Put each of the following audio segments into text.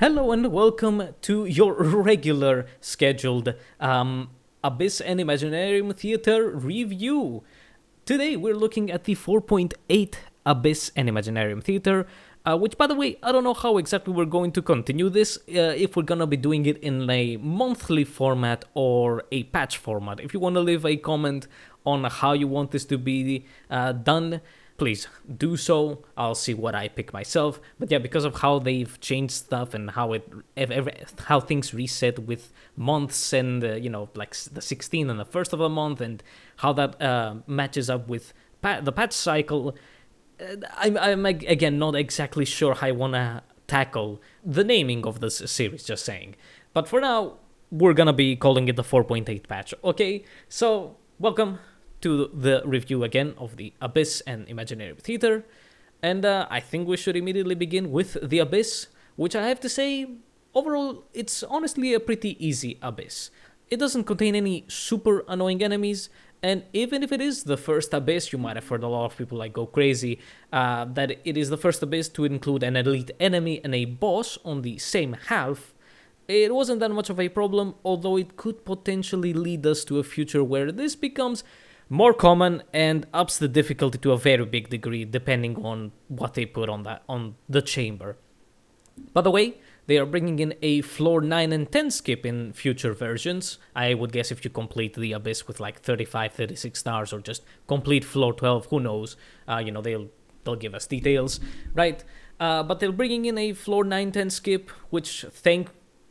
Hello and welcome to your regular scheduled Abyss and Imaginarium Theater review. Today we're looking at the 4.8 Abyss and Imaginarium Theater, which, by the way, I don't know how exactly we're going to continue this, if we're gonna be doing it in a monthly format or a patch format. If you want to leave a comment on how you want this to be done, please do so. I'll see what I pick myself. But yeah, because of how they've changed stuff and how how things reset with months and like the 16th and the first of the month, and how that matches up with the patch cycle, I'm again not exactly sure how I wanna tackle the naming of this series. Just saying. But for now, we're gonna be calling it the 4.8 patch. Okay, so welcome to the review again of the Abyss and Imaginarium Theater, and I think we should immediately begin with the Abyss, which I have to say, overall, it's honestly a pretty easy Abyss. It doesn't contain any super annoying enemies, and even if it is the first Abyss, you might have heard a lot of people go crazy that it is the first Abyss to include an elite enemy and a boss on the same half. It wasn't that much of a problem, although it could potentially lead us to a future where this becomes more common and ups the difficulty to a very big degree, depending on what they put on the chamber. By the way, they are bringing in a floor 9 and 10 skip in future versions. I would guess if you complete the Abyss with 35, 36 stars, or just complete floor 12, who knows? They'll give us details, right? But they're bringing in a floor 9, 10 skip, which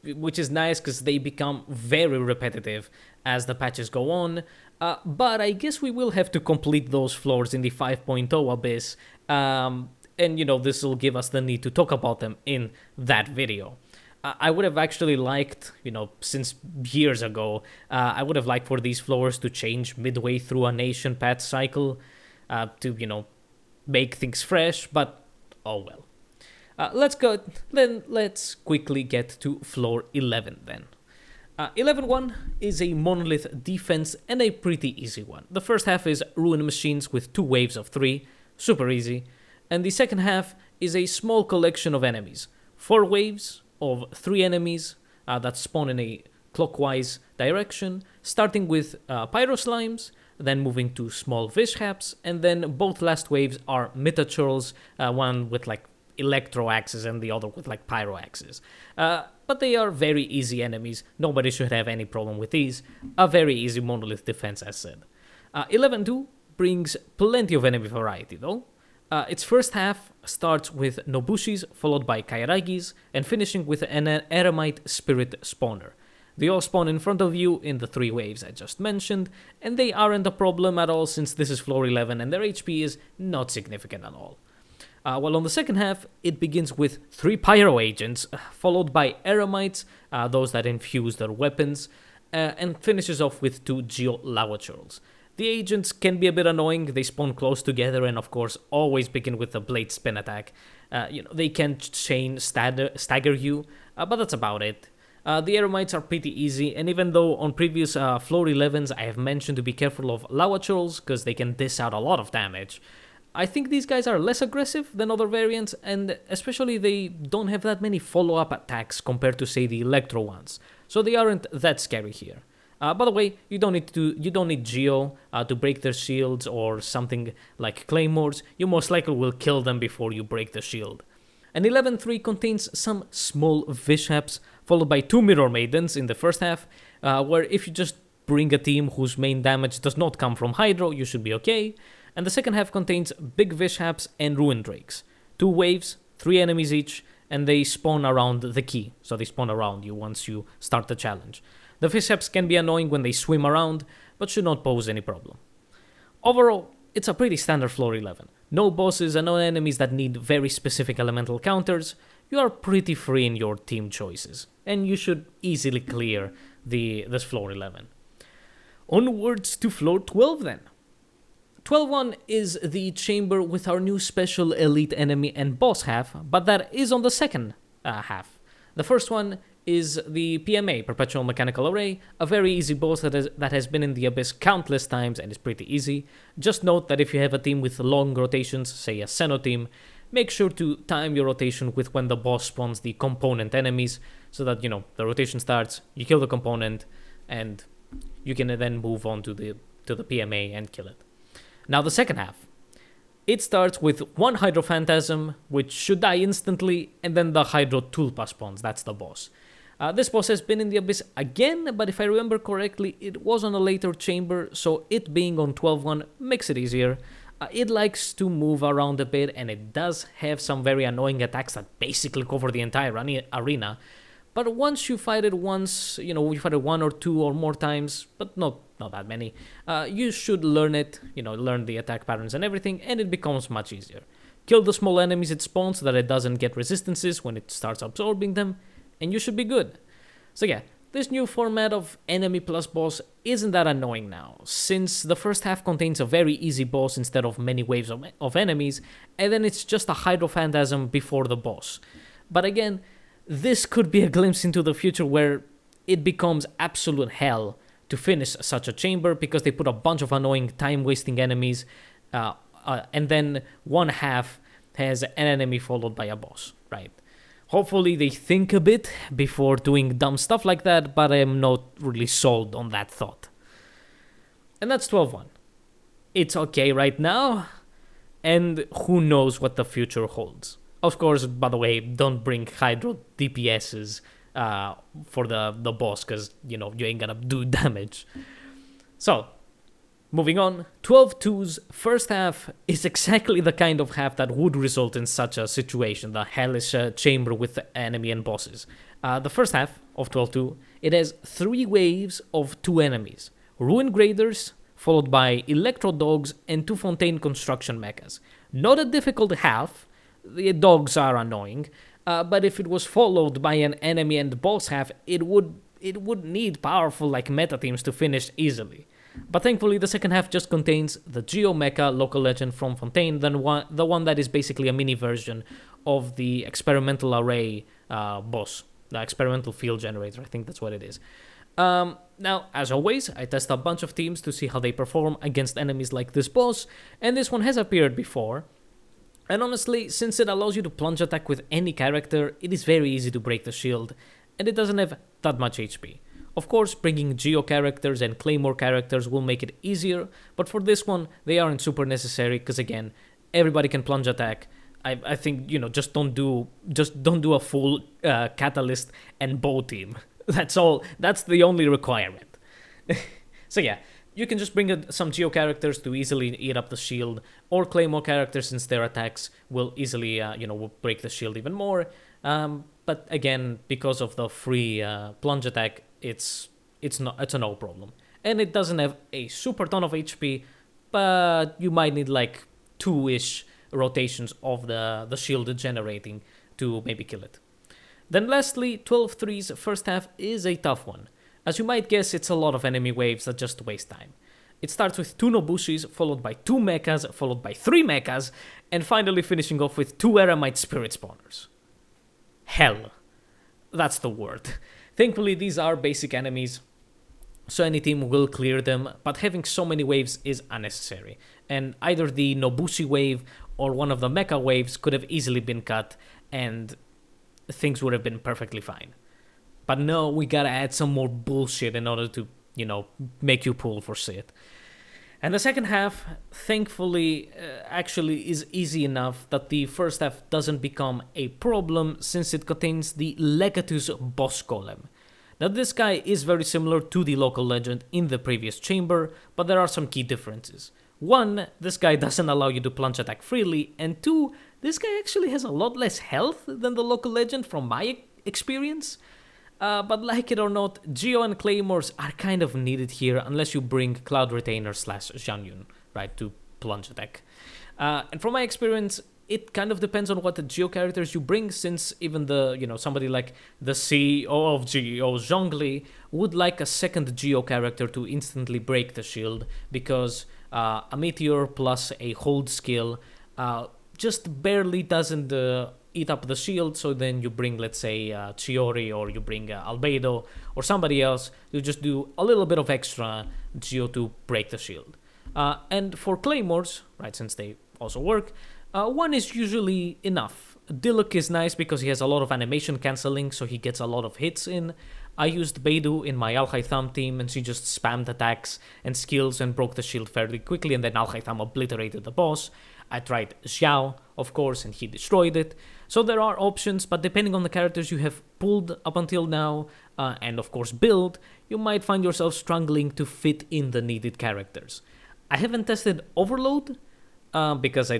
is nice because they become very repetitive as the patches go on. But I guess we will have to complete those floors in the 5.0 Abyss, and this will give us the need to talk about them in that video. I would have actually liked, since years ago, I would have liked for these floors to change midway through a nation patch cycle to, make things fresh, but oh well. Let's quickly get to floor 11 then. 11-1 is a monolith defense and a pretty easy one. The first half is ruin machines with 2 waves of 3, super easy, and the second half is a small collection of enemies, 4 waves of 3 enemies that spawn in a clockwise direction, starting with pyro slimes, then moving to small vishaps, and then both last waves are metachurls, one with electro axes and the other with pyro axes. But they are very easy enemies. Nobody should have any problem with these. A very easy monolith defense, as said. 11-2 brings plenty of enemy variety though. Its first half starts with Nobushis, followed by Kairagis, and finishing with an Eremite Spirit spawner. They all spawn in front of you in the 3 waves I just mentioned, and they aren't a problem at all since this is floor 11 and their HP is not significant at all. While on the second half, it begins with 3 pyro agents, followed by Eremites, those that infuse their weapons, and finishes off with 2 Geo Lava Churls. The agents can be a bit annoying. They spawn close together and of course always begin with a blade spin attack. They can chain stagger you, but that's about it. The Eremites are pretty easy, and even though on previous floor 11s I have mentioned to be careful of Lava Churls because they can dish out a lot of damage, I think these guys are less aggressive than other variants, and especially they don't have that many follow-up attacks compared to, say, the Electro ones, so they aren't that scary here. By the way, you don't need Geo to break their shields or something like Claymores. You most likely will kill them before you break the shield. And 11-3 contains some small Vishaps, followed by 2 Mirror Maidens in the first half, where if you just bring a team whose main damage does not come from Hydro, you should be okay. And the second half contains big Vishaps and Ruin Drakes. 2 waves, 3 enemies each, and they spawn around the key, so they spawn around you once you start the challenge. The Vishaps can be annoying when they swim around, but should not pose any problem. Overall, it's a pretty standard floor 11. No bosses and no enemies that need very specific elemental counters. You are pretty free in your team choices, and you should easily clear this floor 11. Onwards to floor 12 then. 12-1 is the chamber with our new special elite enemy and boss half, but that is on the second half. The first one is the PMA, Perpetual Mechanical Array, a very easy boss that has been in the Abyss countless times and is pretty easy. Just note that if you have a team with long rotations, say a Xeno team, make sure to time your rotation with when the boss spawns the component enemies, so that, the rotation starts, you kill the component, and you can then move on to the PMA and kill it. Now the second half. It starts with one Hydro Phantasm, which should die instantly, and then the Hydro Tulpa spawns. That's the boss. This boss has been in the Abyss again, but if I remember correctly, it was on a later chamber, so it being on 12-1 makes it easier. It likes to move around a bit, and it does have some very annoying attacks that basically cover the entire arena. But once you fight it once, you fight it one or two or more times, but not that many, you should learn it, learn the attack patterns and everything, and it becomes much easier. Kill the small enemies it spawns so that it doesn't get resistances when it starts absorbing them, and you should be good. So yeah, this new format of enemy plus boss isn't that annoying now, since the first half contains a very easy boss instead of many waves of enemies, and then it's just a Hydro Phantasm before the boss. But again, this could be a glimpse into the future where it becomes absolute hell to finish such a chamber, because they put a bunch of annoying time-wasting enemies, and then one half has an enemy followed by a boss, right? Hopefully they think a bit before doing dumb stuff like that, but I am not really sold on that thought. And that's 12-1. It's okay right now, and who knows what the future holds. Of course, by the way, don't bring Hydro DPSs for the boss, because, you ain't gonna do damage. So, moving on, 12-2's first half is exactly the kind of half that would result in such a situation, the hellish chamber with the enemy and bosses. The first half of 12-2, it has 3 waves of 2 enemies. Ruin Graders, followed by Electro Dogs and 2 Fontaine Construction Mechas. Not a difficult half, the dogs are annoying, but if it was followed by an enemy and boss half, it would need powerful meta teams to finish easily. But thankfully, the second half just contains the Geo Mecha local legend from Fontaine, the one that is basically a mini version of the experimental array boss, the experimental field generator. I think that's what it is. Now, as always, I test a bunch of teams to see how they perform against enemies like this boss, and this one has appeared before. And honestly, since it allows you to plunge attack with any character, it is very easy to break the shield, and it doesn't have that much HP. Of course, bringing Geo characters and Claymore characters will make it easier, but for this one, they aren't super necessary, because again, everybody can plunge attack. I think, just don't do a full Catalyst and Bow team. That's all. That's the only requirement. So yeah, you can just bring some Geo characters to easily eat up the shield, or Claymore characters, since their attacks will easily, will break the shield even more. But again, because of the free plunge attack, it's a no problem. And it doesn't have a super ton of HP, but you might need 2-ish rotations of the shield generating to maybe kill it. Then lastly, 12-3's first half is a tough one. As you might guess, it's a lot of enemy waves that just waste time. It starts with 2 Nobushis, followed by 2 Mechas, followed by 3 Mechas, and finally finishing off with 2 Eremite Spirit Spawners. Hell. That's the word. Thankfully, these are basic enemies, so any team will clear them, but having so many waves is unnecessary. And either the Nobushi wave or one of the Mecha waves could have easily been cut, and things would have been perfectly fine. But no, we gotta add some more bullshit in order to, make you pull for shit. And the second half, thankfully, actually is easy enough that the first half doesn't become a problem, since it contains the Legatus boss golem. Now this guy is very similar to the local legend in the previous chamber, but there are some key differences. 1, this guy doesn't allow you to plunge attack freely, and 2, this guy actually has a lot less health than the local legend from my experience. But like it or not, Geo and Claymores are kind of needed here unless you bring Cloud Retainer / Xianyun, right, to plunge attack. And from my experience, it kind of depends on what the Geo characters you bring, since even somebody like the CEO of Geo, Zhongli, would like a second Geo character to instantly break the shield, because a Meteor plus a hold skill just barely doesn't eat up the shield, so then you bring, let's say, Chiori, or you bring Albedo, or somebody else, you just do a little bit of extra Geo to break the shield. And for Claymores, right, since they also work, One is usually enough. Diluc is nice because he has a lot of animation cancelling, so he gets a lot of hits in. I used Beidou in my Al-Haytham team, and she just spammed attacks and skills and broke the shield fairly quickly, and then Al-Haytham obliterated the boss. I tried Xiao, of course, and he destroyed it. So there are options, but depending on the characters you have pulled up until now, and of course build, you might find yourself struggling to fit in the needed characters. I haven't tested Overload, because I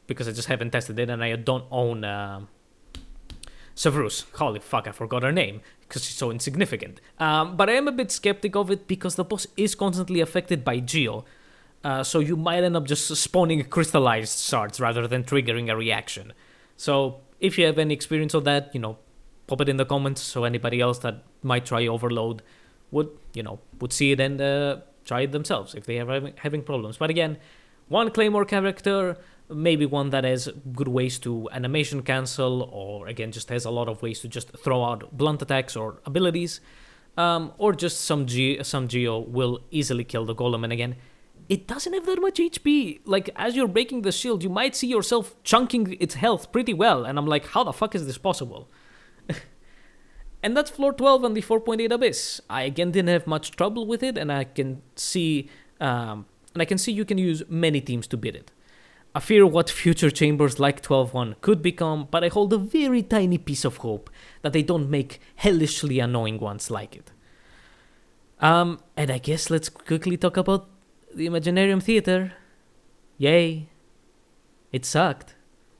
just haven't tested it, and I don't own Severus. Holy fuck, I forgot her name, because she's so insignificant. But I am a bit skeptic of it, because the boss is constantly affected by Geo, so you might end up just spawning crystallized shards rather than triggering a reaction. So if you have any experience of that, pop it in the comments, so anybody else that might try Overload would see it and try it themselves if they are having problems. But again, one Claymore character, maybe one that has good ways to animation cancel, or again just has a lot of ways to just throw out blunt attacks or abilities, or just some Geo will easily kill the golem. And again, it doesn't have that much HP. Like, as you're breaking the shield, you might see yourself chunking its health pretty well, and I'm like, how the fuck is this possible? And that's floor 12 on the 4.8 Abyss. I again didn't have much trouble with it, and I can see you can use many teams to beat it. I fear what future chambers like 12-1 could become, but I hold a very tiny piece of hope that they don't make hellishly annoying ones like it. And I guess let's quickly talk about the Imaginarium Theater. Yay. It sucked,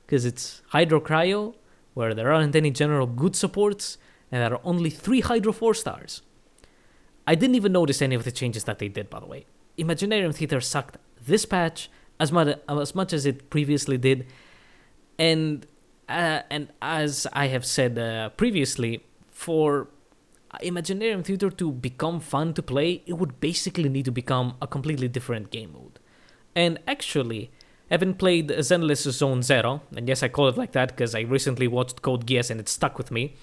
because it's Hydro Cryo, where there aren't any general good supports, and there are only 3 Hydro 4 stars. I didn't even notice any of the changes that they did, by the way. Imaginarium Theater sucked this patch as much as it previously did, and as I have said previously, for Imaginarium Theater to become fun to play, it would basically need to become a completely different game mode. And actually, having played Zenless Zone Zero, and yes, I call it like that because I recently watched Code Geass and it stuck with me,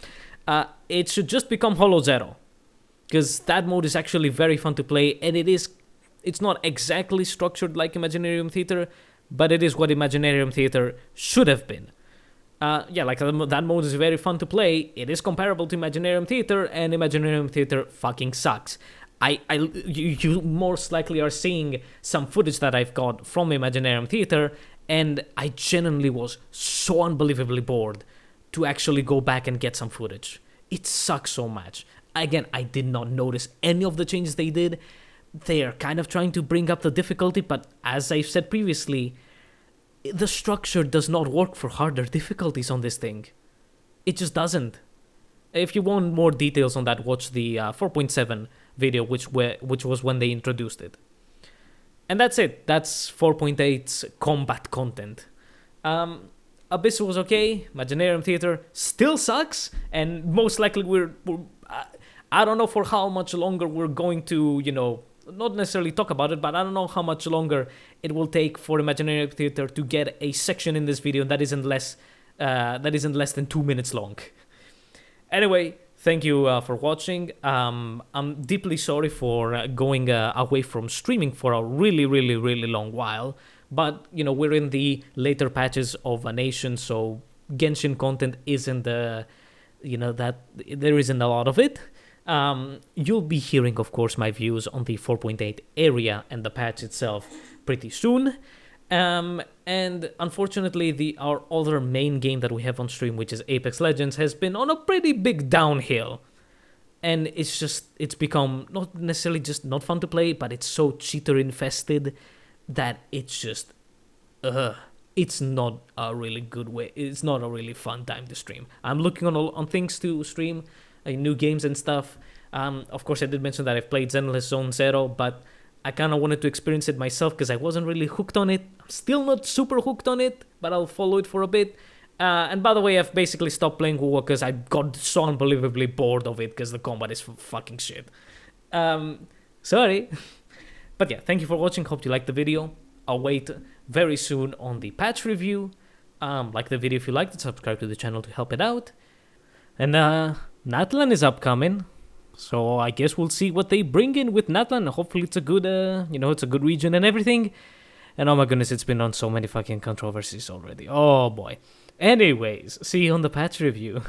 it should just become Hollow Zero, because that mode is actually very fun to play, and it's not exactly structured like Imaginarium Theater, but it is what Imaginarium Theater should have been. That mode is very fun to play. It is comparable to Imaginarium Theater, and Imaginarium Theater fucking sucks. You most likely are seeing some footage that I've got from Imaginarium Theater, and I genuinely was so unbelievably bored to actually go back and get some footage. It sucks so much. Again, I did not notice any of the changes they did. They are kind of trying to bring up the difficulty, but as I've said previously, the structure does not work for harder difficulties on this thing. It just doesn't. If you want more details on that, watch the 4.7 video, which was when they introduced it. And that's it. That's 4.8's combat content. Abyss was okay. Imaginarium Theater still sucks, and most likely I don't know for how much longer we're going to, not necessarily talk about it, but I don't know how much longer it will take for Imaginarium Theater to get a section in this video that isn't less than 2 minutes long. Anyway, thank you for watching. I'm deeply sorry for going away from streaming for a really, really, really long while, but we're in the later patches of a nation, so Genshin content isn't that there isn't a lot of it. You'll be hearing, of course, my views on the 4.8 area and the patch itself pretty soon. And unfortunately, our other main game that we have on stream, which is Apex Legends, has been on a pretty big downhill. And it's become not necessarily just not fun to play, but it's so cheater infested that it's just, it's not a really good way. It's not a really fun time to stream. I'm looking on things to stream, new games and stuff. Of course, I did mention that I've played Zenless Zone Zero, but I kind of wanted to experience it myself because I wasn't really hooked on it. I'm still not super hooked on it, but I'll follow it for a bit. And by the way, I've basically stopped playing WoW because I got so unbelievably bored of it because the combat is fucking shit. Sorry. But yeah, thank you for watching. Hope you liked the video. I'll wait very soon on the patch review. Like the video if you liked it, subscribe to the channel to help it out. And Natlan is upcoming, so I guess we'll see what they bring in with Natlan. Hopefully it's a good, it's a good region and everything. And oh my goodness, it's been on so many fucking controversies already. Oh boy. Anyways, see you on the patch review.